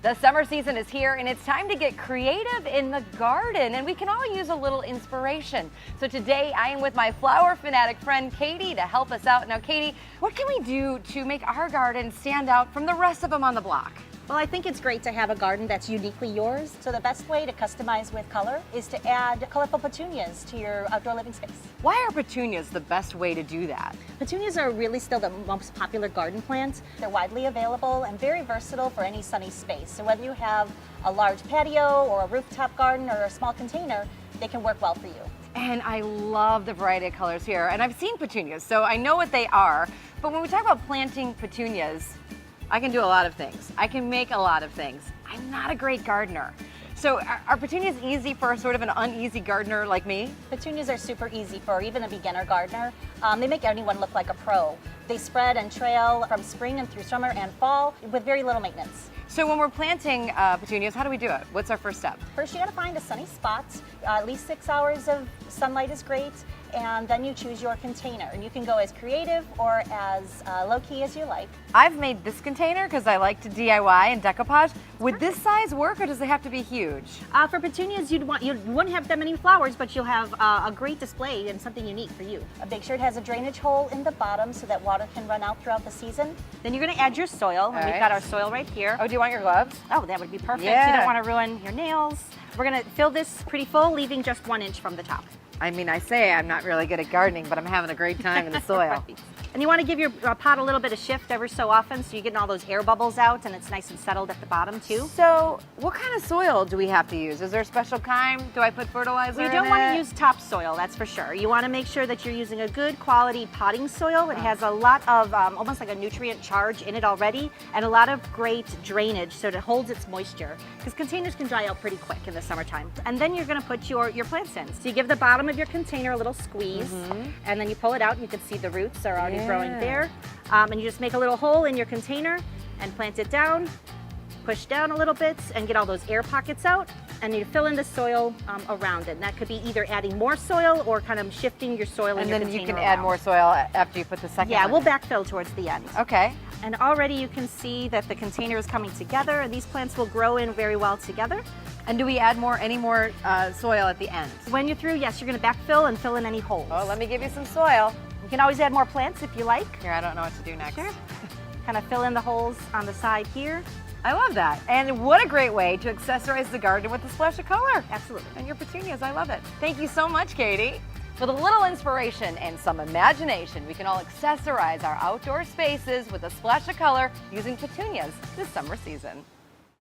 The summer season is here and it's time to get creative in the garden, and we can all use a little inspiration. So today I am with my flower fanatic friend Katie to help us out. Now Katie, what can we do to make our garden stand out from the rest of them on the block? Well, I think it's great to have a garden that's uniquely yours. So the best way to customize with color is to add colorful petunias to your outdoor living space. Why are petunias the best way to do that? Petunias are really still the most popular garden plant. They're widely available and very versatile for any sunny space. So whether you have a large patio or a rooftop garden or a small container, they can work well for you. And I love the variety of colors here. And I've seen petunias, so I know what they are. But when we talk about planting petunias, I can do a lot of things. I can make a lot of things. I'm not a great gardener. So are petunias easy for sort of an uneasy gardener like me? Petunias are super easy for even a beginner gardener. They make anyone look like a pro. They spread and trail from spring and through summer and fall with very little maintenance. So when we're planting petunias, how do we do it? What's our first step? First, you gotta find a sunny spot. At least 6 hours of sunlight is great. And then you choose your container. And you can go as creative or as low-key as you like. I've made this container because I like to DIY and decoupage. Would this size work, or does it have to be huge? For petunias, you wouldn't have that many flowers, but you'll have a great display and something unique for you. Make sure it has a drainage hole in the bottom so that water can run out throughout the season. Then you're gonna add your soil. And we've got our soil right here. Oh, do you want your gloves? Oh, that would be perfect. Yeah. You don't want to ruin your nails. We're gonna fill this pretty full, leaving just 1 inch from the top. I mean, I say I'm not really good at gardening, but I'm having a great time in the soil. Right. And you want to give your pot a little bit of shift every so often so you're getting all those air bubbles out and it's nice and settled at the bottom too. So what kind of soil do we have to use? Is there a special kind? Do I put fertilizer in it? You don't want to use topsoil, that's for sure. You want to make sure that you're using a good quality potting soil. It has a lot of almost like a nutrient charge in it already and a lot of great drainage so that it holds its moisture, because containers can dry out pretty quick in the summertime. And then you're going to put your plants in. So you give the bottom of your container a little squeeze and then you pull it out and you can see the roots are already growing there. And you just make a little hole in your container and plant it down, push down a little bit and get all those air pockets out, and you fill in the soil around it. And that could be either adding more soil or kind of shifting your soil in your container. And then you can add more soil after you put the second one in. We'll backfill towards the end. Okay. And already you can see that the container is coming together, and these plants will grow in very well together. And do we add any more soil at the end? When you're through, yes, you're going to backfill and fill in any holes. Oh, let me give you some soil. You can always add more plants if you like. Here, I don't know what to do next. Sure. Kind of fill in the holes on the side here. I love that. And what a great way to accessorize the garden with a splash of color. Absolutely. And your petunias, I love it. Thank you so much, Katie. With a little inspiration and some imagination, we can all accessorize our outdoor spaces with a splash of color using petunias this summer season.